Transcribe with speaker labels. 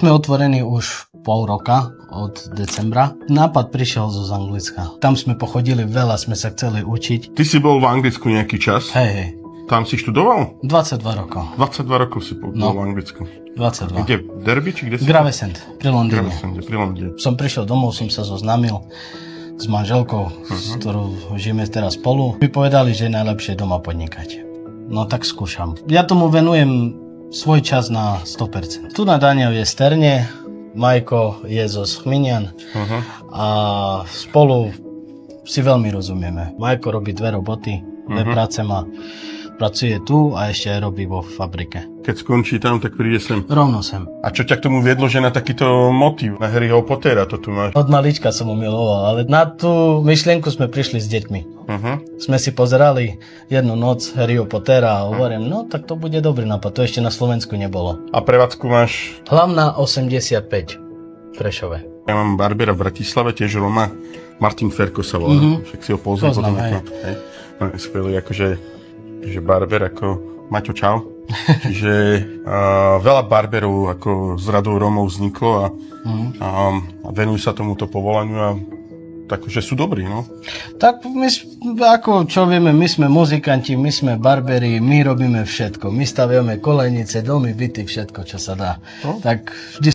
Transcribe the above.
Speaker 1: Sme otvorení už pol roka od decembra. Nápad prišiel z Anglicka. Tam sme pochodili, veľa sme sa chceli učiť.
Speaker 2: Ty si bol v Anglicku nejaký čas?
Speaker 1: Hej.
Speaker 2: Tam si študoval?
Speaker 1: 22 rokov.
Speaker 2: 22 rokov si bol v Anglicku.
Speaker 1: 22.
Speaker 2: Kde? V Derby, či kde si?
Speaker 1: Gravesend, pri Londýne.
Speaker 2: Pri Londýne.
Speaker 1: Som prišiel domov, som sa zoznámil s manželkou, s ktorou žijeme teraz spolu. Mi povedali, že je najlepšie doma podnikať. No tak skúšam. Ja tomu venujem svoj čas na 100%. Tu na Daniel je Sterne, Majko je zo Chminian a spolu si veľmi rozumieme. Majko robí dve roboty, dve práce má. Pracuje tu a ešte aj robí vo fabrike.
Speaker 2: Keď skončí tam, tak príde sem.
Speaker 1: Rovno sem.
Speaker 2: A čo ťa k tomu viedlo, že na takýto motív, na Harryho Pottera to tu máš?
Speaker 1: Od malička som ho miloval, ale na tú myšlienku sme prišli s deťmi. Sme si pozerali jednu noc Harryho Pottera a hovorím, no tak to bude dobrý nápad, to ešte na Slovensku nebolo.
Speaker 2: A prevádzku máš?
Speaker 1: Hlavná 85 v Prešove.
Speaker 2: Ja mám barbera v Bratislave, tiež Roma, Martin Ferko sa volá, však si ho poznám.
Speaker 1: Poznám, hej.
Speaker 2: No, je skvelý, akože že barber ako Maťo čau. Čiže veľa barberov ako z radou Rómov vzniklo a venujú sa tomuto povolaniu a takže sú dobrí, no. Tak
Speaker 1: my, ako čo vieme, my sme muzikanti, my sme barberi, my robíme všetko. My staviame kolenice, domy, byty, všetko, čo sa dá. No. Tak vždy